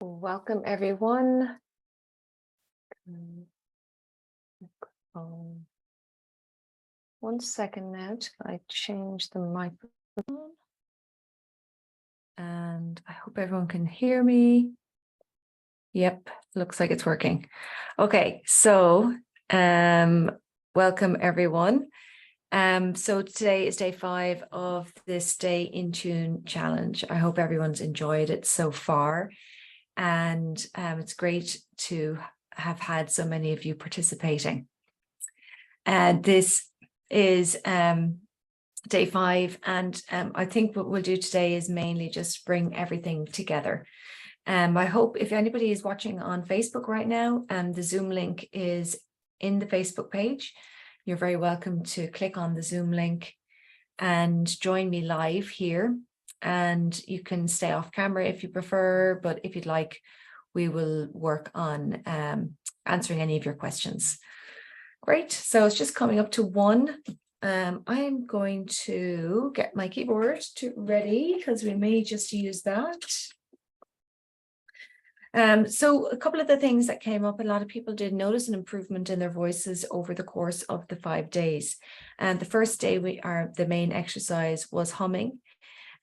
Welcome everyone. One second now till I change the microphone. And I hope everyone can hear me. Yep, looks like it's working. Okay, so welcome everyone. So today is day 5 of this Stay in Tune challenge. I hope everyone's enjoyed it so far. And it's great to have had so many of you participating. And this is day 5, and I think what we'll do today is mainly just bring everything together. I hope if anybody is watching on Facebook right now, the Zoom link is in the Facebook page. You're very welcome to click on the Zoom link and join me live here. And you can stay off camera if you prefer, but if you'd like, we will work on answering any of your questions. Great, so it's just coming up to 1. I'm going to get my keyboard ready because we may just use that. So a couple of the things that came up, a lot of people did notice an improvement in their voices over the course of the 5 days. And the first day the main exercise was humming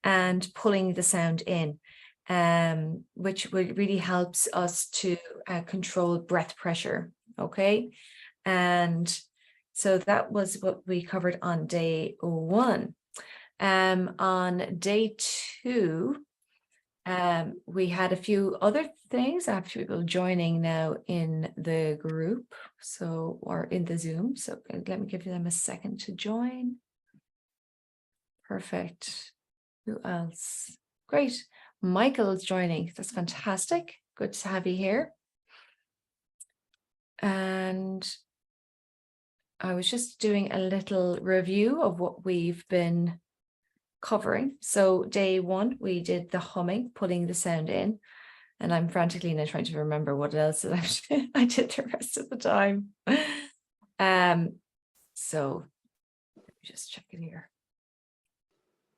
and pulling the sound in, which really helps us to control breath pressure. Okay. And so that was what we covered on day 1. On day 2, we had a few other things. I have people joining now in the group, or in the Zoom. So let me give them a second to join. Perfect. Who else? Great. Michael's joining. That's fantastic. Good to have you here. And I was just doing a little review of what we've been covering. So day 1, we did the humming, pulling the sound in. And I'm frantically now trying to remember what else I did the rest of the time. So let me just check it here.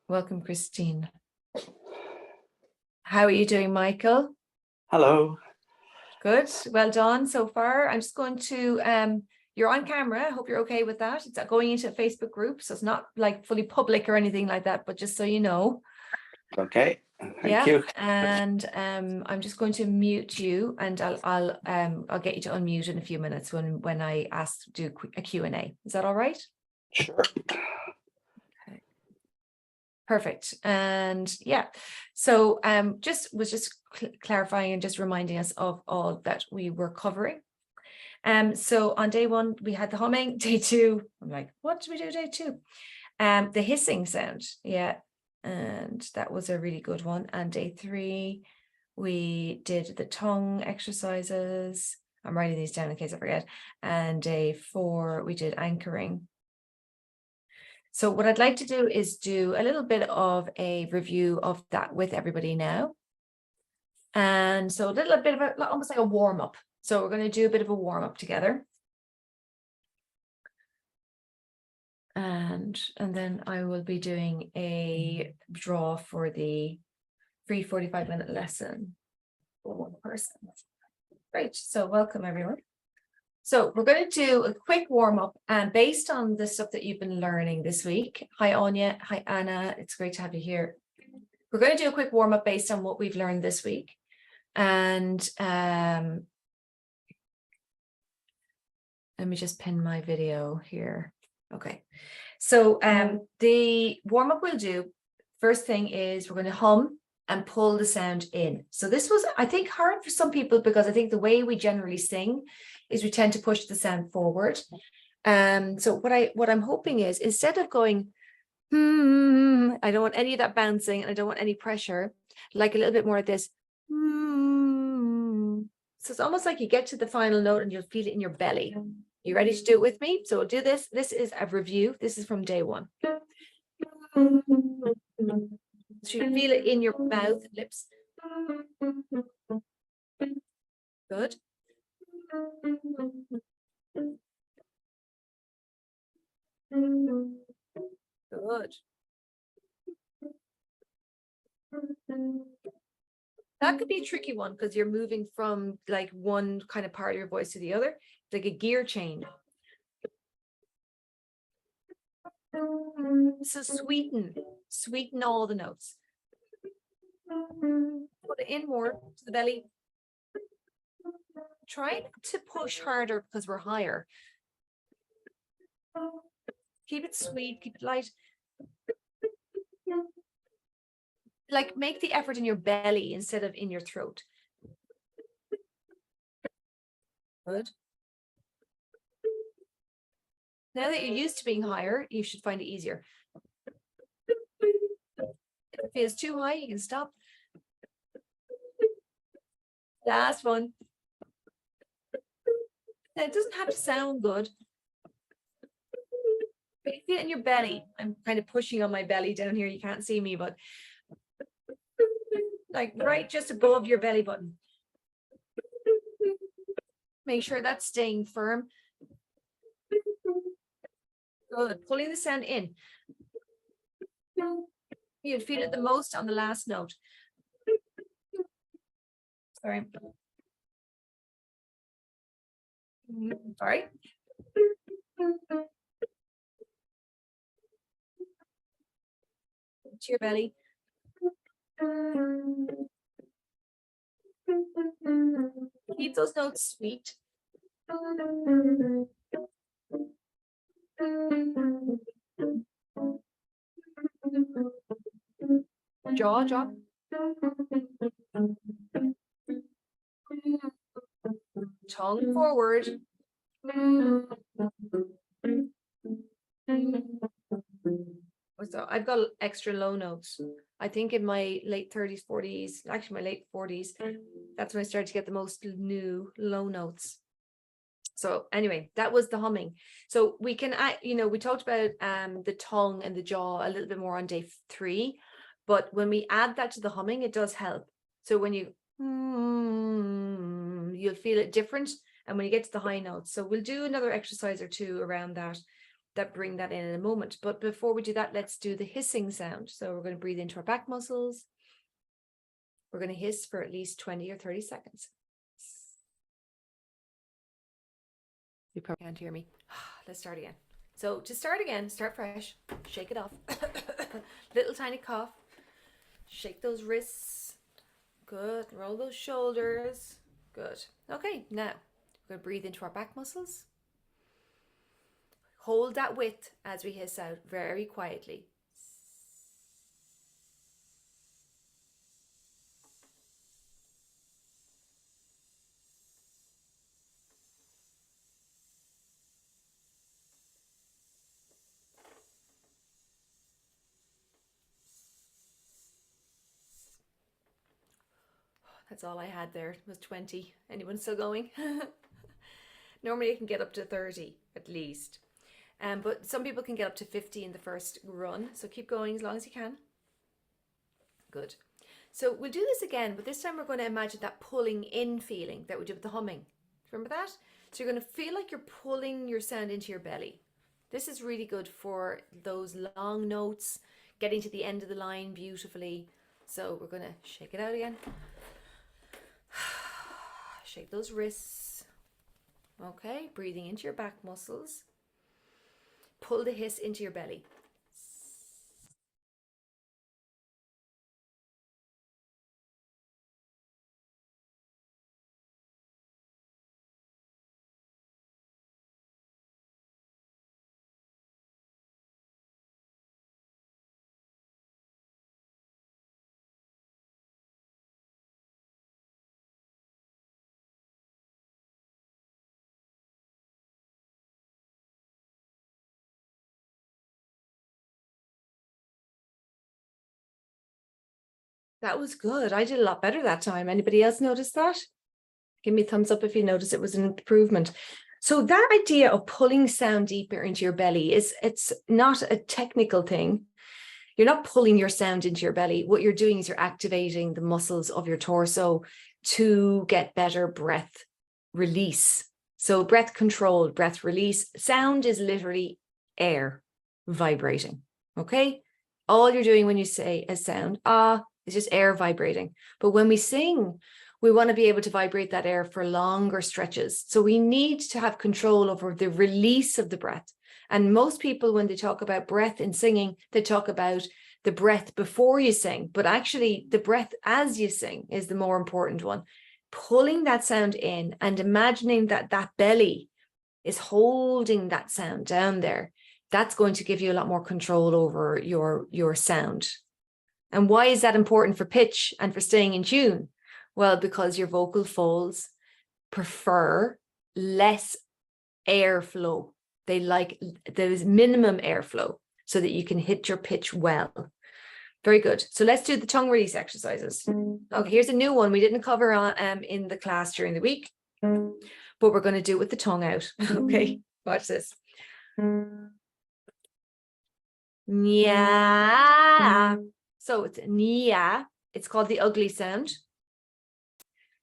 Welcome, Christine. How are you doing, Michael? Hello. Good. Well done so far. I'm just going to, you're on camera. I hope you're okay with that. It's going into a Facebook group, so it's not like fully public or anything like that, but just so you know. Okay. Thank you. And I'm just going to mute you, and I'll get you to unmute in a few minutes when I do a Q&A. Is that all right? Sure. Okay. Perfect. And yeah, so was just clarifying and just reminding us of all that we were covering. So on day 1 we had the humming. Day 2, I'm like, what did we do day 2? The hissing sound, yeah, and that was a really good one. And day 3 we did the tongue exercises. I'm writing these down in case I forget. And day 4 we did anchoring. So what I'd like to do is do a little bit of a review of that with everybody now. And so a little bit of almost like a warm-up. So we're going to do a bit of a warm-up together. And then I will be doing a draw for the free 45-minute lesson for 1 person. Great. So welcome, everyone. So we're going to do a quick warm-up, and based on the stuff that you've been learning this week. Hi, Anya. Hi, Anna. It's great to have you here. We're going to do a quick warm-up based on what we've learned this week. And let me just pin my video here. Okay. So the warm-up we'll do, first thing is we're going to hum and pull the sound in. So this was, I think, hard for some people because I think the way we generally sing is we tend to push the sound forward. So what I'm hoping is, instead of going, I don't want any of that bouncing and I don't want any pressure, like a little bit more of this. So it's almost like you get to the final note and you'll feel it in your belly. You ready to do it with me? So we'll do this. This is a review. This is from day 1. So you feel it in your mouth and lips. Good. Good. That could be a tricky one because you're moving from like one kind of part of your voice to the other, like a gear change. So sweeten all the notes. Put it in more to the belly. Try to push harder because we're higher. Keep it sweet, keep it light. Like make the effort in your belly instead of in your throat. Good. Now that you're used to being higher, you should find it easier. If it feels too high, you can stop. Last one. Now, it doesn't have to sound good. But you feel it in your belly. I'm kind of pushing on my belly down here. You can't see me, but like right just above your belly button. Make sure that's staying firm. Good. Pulling the sound in. You'd feel it the most on the last note. Sorry. Sorry. To your belly. Keep those notes sweet. Jaw drop. Tongue forward. So I've got extra low notes. I think in my late 30s, 40s, actually my late 40s, that's when I started to get the most new low notes. So anyway, that was the humming. So we can, we talked about the tongue and the jaw a little bit more on day 3, but when we add that to the humming, it does help. So when you, you'll feel it different. And when you get to the high notes, so we'll do another exercise or two around that bring that in a moment. But before we do that, let's do the hissing sound. So we're going to breathe into our back muscles. We're going to hiss for at least 20 or 30 seconds. You probably can't hear me. Let's start again. So to start again, start fresh, shake it off. Little tiny cough. Shake those wrists. Good. Roll those shoulders. Good. Okay, now we're going to breathe into our back muscles. Hold that width as we hiss out very quietly. That's all I had there. It was 20. Anyone still going? Normally I can get up to 30 at least. But some people can get up to 50 in the first run. So keep going as long as you can. Good. So we'll do this again, but this time we're going to imagine that pulling in feeling that we did with the humming. Remember that? So you're going to feel like you're pulling your sound into your belly. This is really good for those long notes, getting to the end of the line beautifully. So we're going to shake it out again. Shake those wrists. Okay, breathing into your back muscles. Pull the hiss into your belly. That was good. I did a lot better that time. Anybody else notice that? Give me a thumbs up if you notice it was an improvement. So that idea of pulling sound deeper into your belly it's not a technical thing. You're not pulling your sound into your belly. What you're doing is you're activating the muscles of your torso to get better breath release. So breath control, breath release. Sound is literally air vibrating. Okay. All you're doing when you say a sound, ah, It's just air vibrating. But when we sing, we want to be able to vibrate that air for longer stretches. So we need to have control over the release of the breath. And most people, when they talk about breath in singing, they talk about the breath before you sing. But actually, the breath as you sing is the more important one. Pulling that sound in and imagining that that belly is holding that sound down there. That's going to give you a lot more control over your sound. And why is that important for pitch and for staying in tune? Well, because your vocal folds prefer less airflow. They like there's minimum airflow so that you can hit your pitch well. Very good. So let's do the tongue release exercises. Okay, here's a new one we didn't cover on in the class during the week, but we're going to do it with the tongue out. Okay, watch this. Yeah. So it's nya. It's called the ugly sound.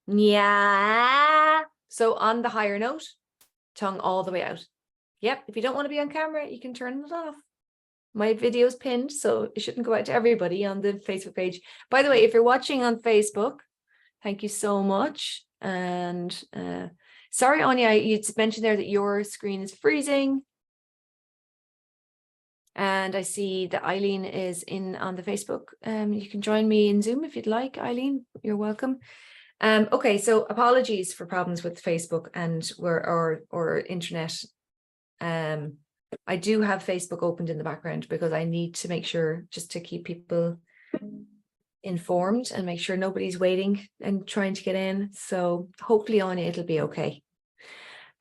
Nya. So on the higher note, tongue all the way out. Yep. If you don't want to be on camera, you can turn it off. My video's pinned, so it shouldn't go out to everybody on the Facebook page. By the way, if you're watching on Facebook, thank you so much. And sorry, Anya, you mentioned there that your screen is freezing. And I see that Eileen is in on the Facebook. You can join me in Zoom if you'd like, Eileen. You're welcome. Okay, so apologies for problems with Facebook and or internet. I do have Facebook opened in the background because I need to make sure just to keep people informed and make sure nobody's waiting and trying to get in. So hopefully on it'll be okay.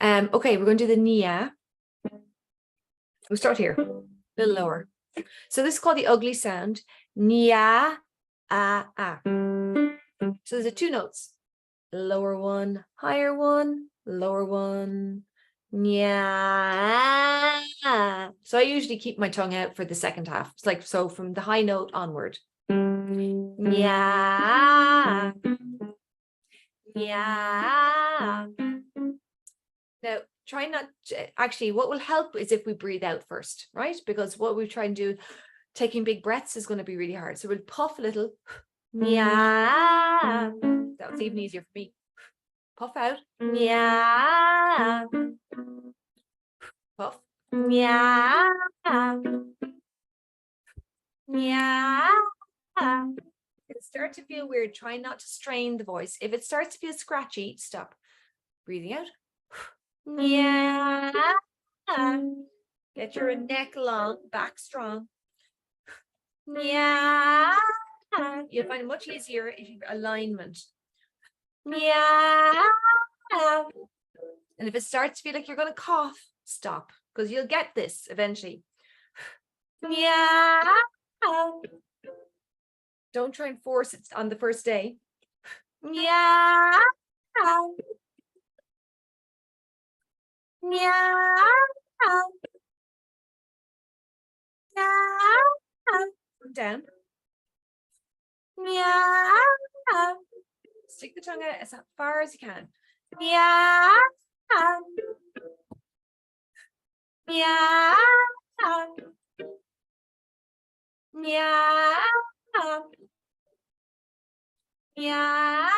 Okay, we're going to do the nia. We'll start here, a little lower. So this is called the ugly sound. Nia, ah, ah. So there's two notes. Lower one, higher one, lower one. Yeah. So I usually keep my tongue out for the second half. It's like, so from the high note onward. Yeah. Yeah. Now, try not to, actually, what will help is if we breathe out first, right? Because what we try and do, taking big breaths is going to be really hard. So we'll puff a little. Yeah. That was even easier for me. Puff out. Yeah. Puff. Yeah. Yeah. It'll start to feel weird. Try not to strain the voice. If it starts to feel scratchy, stop. Breathing out. Yeah. Get your neck long, back strong. Yeah. You'll find it much easier if you have alignment. Yeah. And if it starts to feel like you're going to cough, stop, because you'll get this eventually. Yeah. Don't try and force it on the first day. Yeah. Yeah. Down. Yeah. Stick the tongue out as far as you can. Yeah. Yeah. Yeah. Yeah.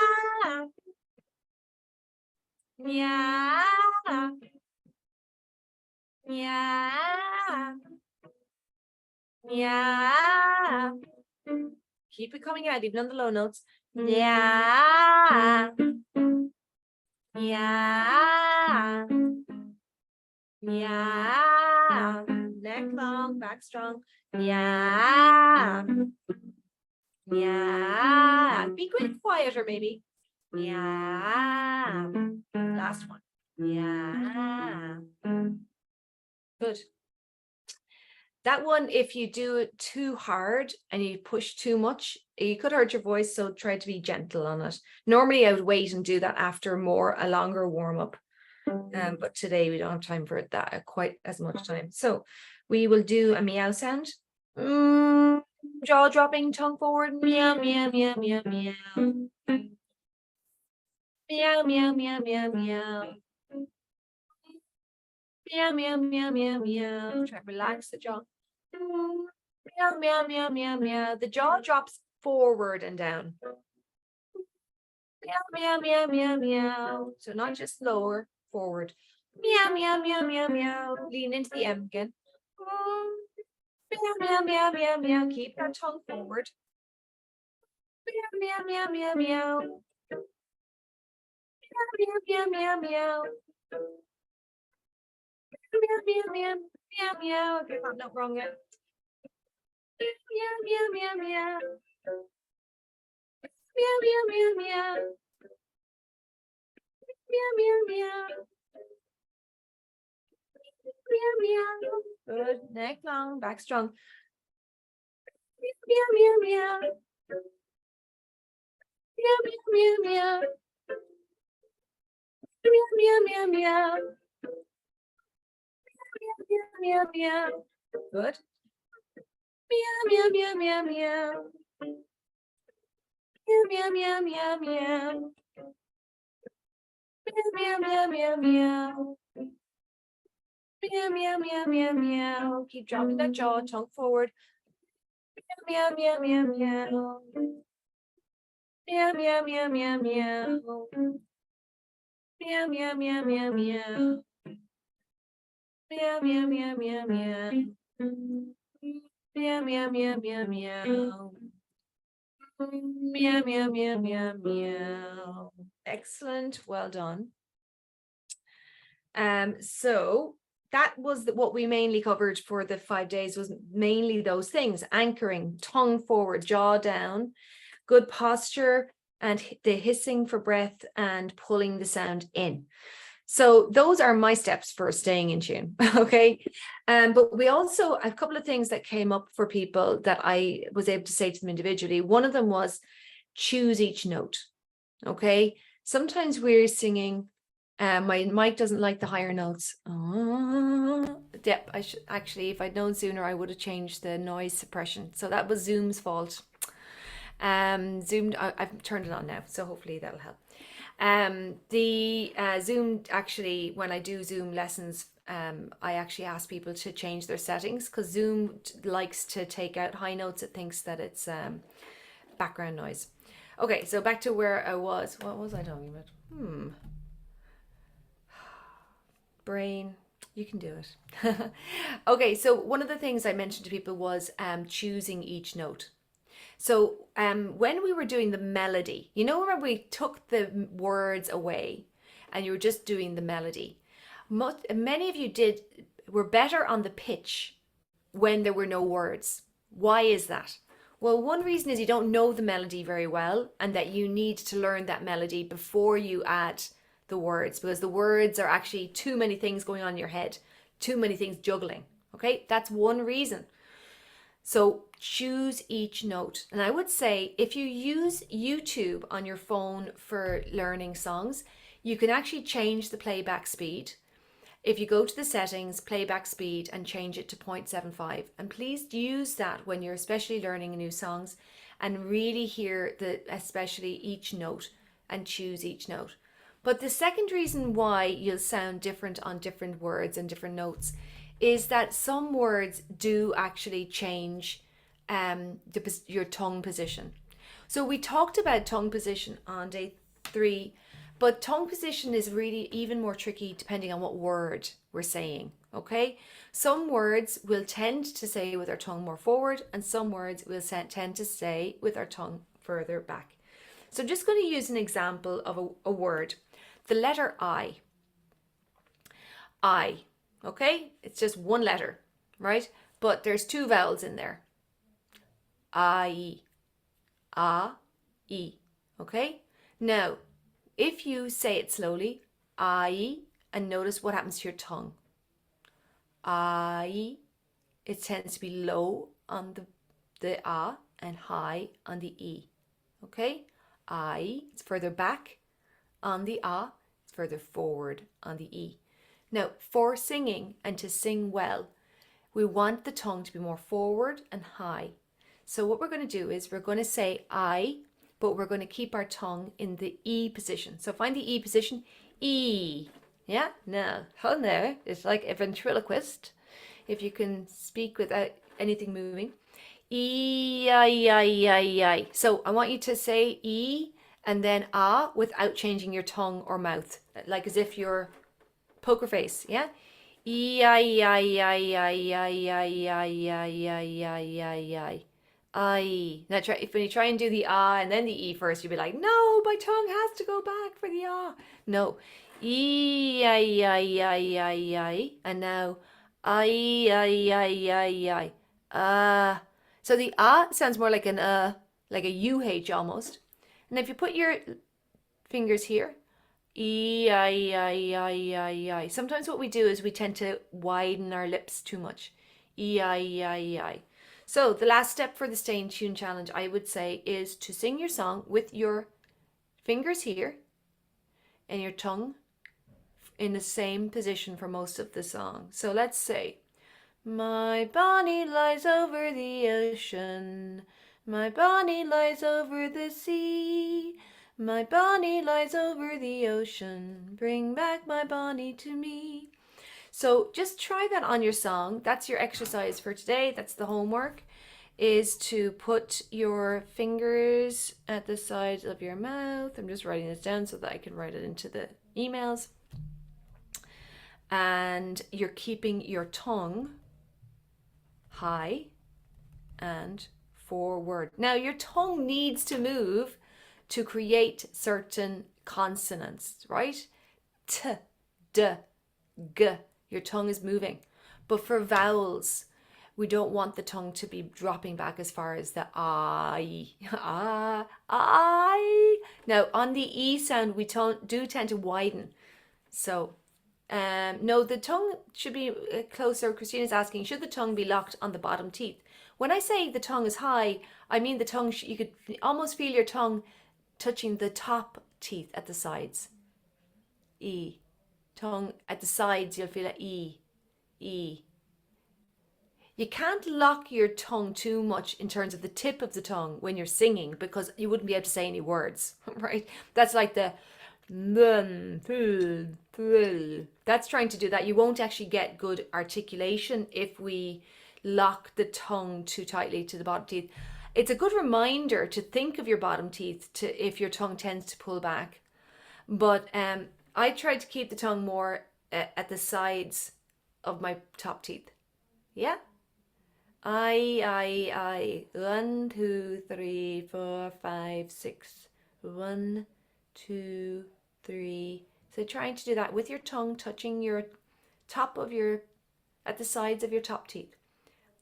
Yeah. Yeah. Yeah. Keep it coming out, even on the low notes. Yeah. Yeah. Yeah. Neck long, back strong. Yeah. Yeah. Be quick, quieter, maybe. Yeah. Last one. Yeah. Good. That one, if you do it too hard and you push too much, you could hurt your voice. So try to be gentle on it. Normally I would wait and do that after a longer warm up. But today we don't have time for that quite as much time. So we will do a meow sound. Jaw dropping, tongue forward. Meow, meow, meow, meow, meow. Meow, meow, meow, meow, meow. Meow, meow, meow, meow, meow. Try to relax the jaw. Meow, meow, meow, meow, meow. The jaw drops forward and down. Meow, meow, meow, meow, meow. So not just lower, forward. Meow, meow, meow, meow, meow. Lean into the M again. Meow, meow, meow, meow, meow. Keep your tongue forward. Meow, meow, meow, meow, meow. Meow, meow, meow, meow, meow. Meow, meow, meow, meow, meow. Okay, I'm not wrong yet. Meow, meow, meow, meow. Meow, meow, meow, meow. Meow, meow, meow. Meow, meow. Good. Neck long, back strong. Meow, meow, meow. Meow, meow, meow, meow. Meow, meow, meow, meow. Meow, meow, meow. Good. Meow, meow, meow, meow, meow. Meow, meow, meow, meow, meow. Meow, meow, meow, meow, meow. Meow, meow, meow, meow, meow. Keep dropping that jaw, tongue forward. Meow, meow, meow, meow. Meow, meow, meow, meow, meow. Meow, meow, meow, meow, meow. Meow, meow, meow, meow, meow. Meow, meow, meow, meow, meow. Meow, meow, meow, meow, meow. Excellent. Well done. So that was what we mainly covered for the 5 days, was mainly those things: anchoring, tongue forward, jaw down, good posture, and the hissing for breath and pulling the sound in. So those are my steps for staying in tune. Okay. But we also, a couple of things that came up for people that I was able to say to them individually. One of them was choose each note. Okay. Sometimes we're singing, my mic doesn't like the higher notes. Yep, I should actually, if I'd known sooner, I would have changed the noise suppression. So that was Zoom's fault. Zoom, I've turned it on now, so hopefully that'll help. The Zoom, actually, when I do Zoom lessons, I actually ask people to change their settings, because Zoom likes to take out high notes. It thinks that it's background noise. Okay, so back to where I was. What was I talking about? Brain, you can do it. Okay, so one of the things I mentioned to people was choosing each note. So when we were doing the melody, you know, where we took the words away and you were just doing the melody, many of you were better on the pitch when there were no words. Why is that? Well, one reason is you don't know the melody very well, and that you need to learn that melody before you add the words, because the words are actually too many things going on in your head, too many things juggling. Okay, that's one reason. So choose each note. And I would say if you use YouTube on your phone for learning songs, you can actually change the playback speed. If you go to the settings, playback speed, and change it to 0.75, and please use that when you're especially learning new songs, and really hear especially each note and choose each note. But the second reason why you'll sound different on different words and different notes is that some words do actually change your tongue position. So we talked about tongue position on day 3, but tongue position is really even more tricky depending on what word we're saying. Okay, some words will tend to say with our tongue more forward, and some words will tend to say with our tongue further back. So I'm just going to use an example of a word. The letter I. I. Okay, it's just one letter, right? But there's 2 vowels in there. I, E. Okay, now if you say it slowly, I, and notice what happens to your tongue. I, it tends to be low on the A and high on the E. Okay, I, it's further back on the A, it's further forward on the E. Now, for singing and to sing well, we want the tongue to be more forward and high. So what we're going to do is we're going to say I, but we're going to keep our tongue in the E position. So find the E position, E. Yeah, now, hold there. It's like a ventriloquist, if you can speak without anything moving. E-I-I-I-I. So I want you to say E and then ah without changing your tongue or mouth, like as if you're poker face, yeah? E-I-I-I-I-I-I-I-I-I-I-I-I. I. Now try, if when you try and do the ah and then the E first, you'll be like, no, my tongue has to go back for the ah. No. E-I-I-I-I-I. And now I-I-I-I-I. So the ah sounds more like a UH almost. And if you put your fingers here, E-I-I-I-I-I. Sometimes what we do is we tend to widen our lips too much. E-I-I-I. So the last step for the Stay in Tune challenge, I would say, is to sing your song with your fingers here and your tongue in the same position for most of the song. So let's say, my bonnie lies over the ocean, my bonnie lies over the sea, my bonnie lies over the ocean, bring back my bonnie to me. So just try that on your song. That's your exercise for today. That's the homework, is to put your fingers at the sides of your mouth. I'm just writing this down so that I can write it into the emails. And you're keeping your tongue high and forward. Now your tongue needs to move to create certain consonants, right? T, d, g. Your tongue is moving. But for vowels, we don't want the tongue to be dropping back as far as the I. I. Now on the E sound, we do tend to widen. So no, the tongue should be closer. Christina's asking, should the tongue be locked on the bottom teeth? When I say the tongue is high, I mean the tongue, you could almost feel your tongue touching the top teeth at the sides. E. Tongue at the sides, you'll feel it. E. E. You can't lock your tongue too much in terms of the tip of the tongue when you're singing, because you wouldn't be able to say any words, right? That's like the that's trying to do that. You won't actually get good articulation if we lock the tongue too tightly to the bottom teeth. It's a good reminder to think of your bottom teeth to if your tongue tends to pull back. But I try to keep the tongue more at the sides of my top teeth. Yeah. I. 1, 2, 3, 4, 5, 6. 1, 2, 3. So trying to do that with your tongue touching your top of your, at the sides of your top teeth.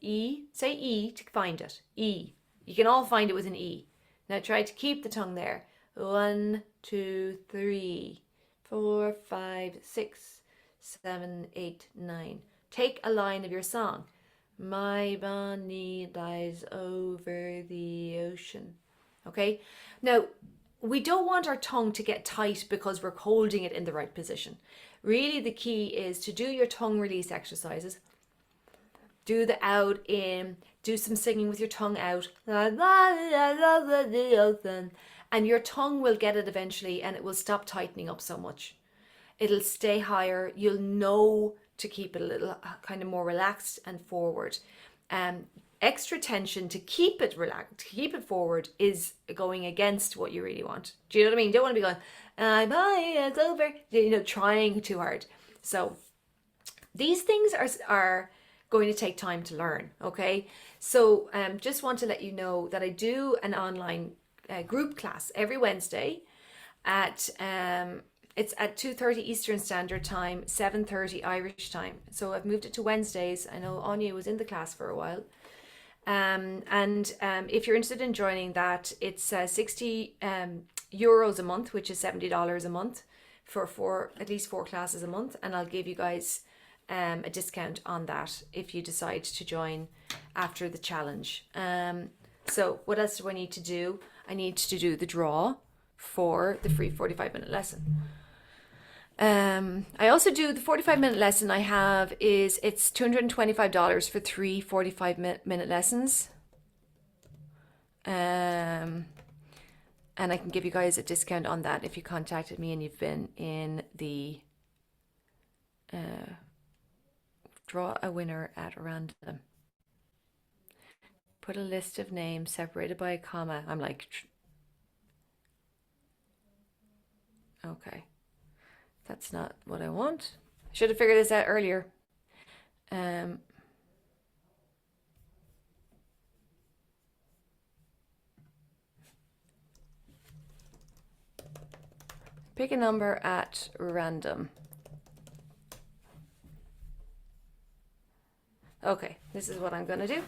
E, say E to find it. E. You can all find it with an E. Now try to keep the tongue there. 1, 2, 3, 4, 5, 6, 7, 8, 9. Take a line of your song. My bonnie lies over the ocean. Okay? Now, we don't want our tongue to get tight because we're holding it in the right position. Really, the key is to do your tongue release exercises. Do the out in, do some singing with your tongue out. And your tongue will get it eventually and it will stop tightening up so much. It'll stay higher. You'll know to keep it a little kind of more relaxed and forward. Extra tension to keep it relaxed, to keep it forward, is going against what you really want. Do you know what I mean? You don't want to be going, it's over, trying too hard. So these things are going to take time to learn, okay? So just want to let you know that I do an online group class every Wednesday at it's at 2:30 Eastern Standard Time, 7:30 Irish time. So I've moved it to Wednesdays. I know Anya was in the class for a while. If you're interested in joining that, it's 60 euros a month, which is $70 a month for at least 4 classes a month. And I'll give you guys a discount on that if you decide to join after the challenge. So what else do I need to do? I need to do the draw for the free 45-minute lesson. I also do the 45-minute lesson I have it's $225 for 3 45-minute lessons. And I can give you guys a discount on that if you contacted me and you've been in the draw a winner at random. Put a list of names separated by a comma. I'm like, okay, that's not what I want. Should have figured this out earlier. Pick a number at random. Okay, this is what I'm gonna do.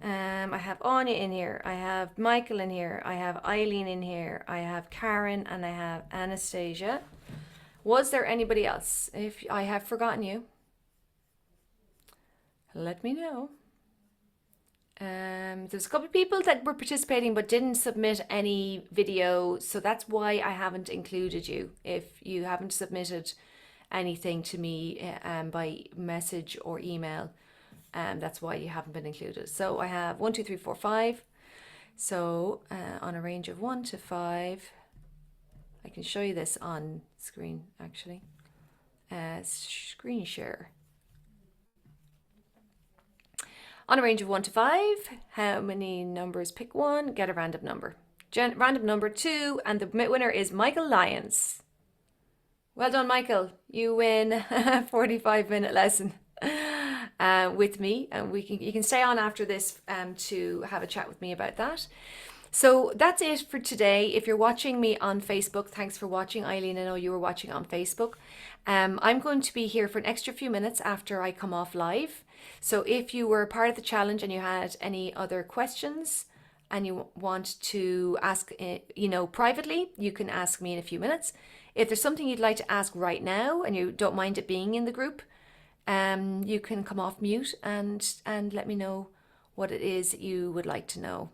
I have Anya in here, I have Michael in here, I have Aideen in here, I have Karen, and I have Anastasia. Was there anybody else? If I have forgotten you, let me know. There's a couple of people that were participating but didn't submit any video, so that's why I haven't included you. If you haven't submitted anything to me by message or email, that's why you haven't been included. So I have 1, 2, 3, 4, 5. So on a range of 1 to 5, I can show you this on screen actually. Screen share. On a range of 1 to 5, how many numbers? Pick one, get a random number. Random number 2, and the winner is Michael Lyons. Well done, Michael. You win a 45-minute lesson with me, and you can stay on after this to have a chat with me about that. So that's it for today. If you're watching me on Facebook, thanks for watching. Aideen, I know you were watching on Facebook. I'm going to be here for an extra few minutes after I come off live. So if you were part of the challenge and you had any other questions and you want to ask, privately, you can ask me in a few minutes. If there's something you'd like to ask right now and you don't mind it being in the group, you can come off mute and let me know what it is you would like to know.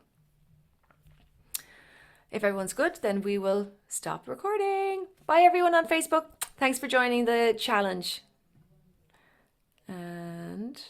If everyone's good, then we will stop recording. Bye everyone on Facebook. Thanks for joining the challenge. And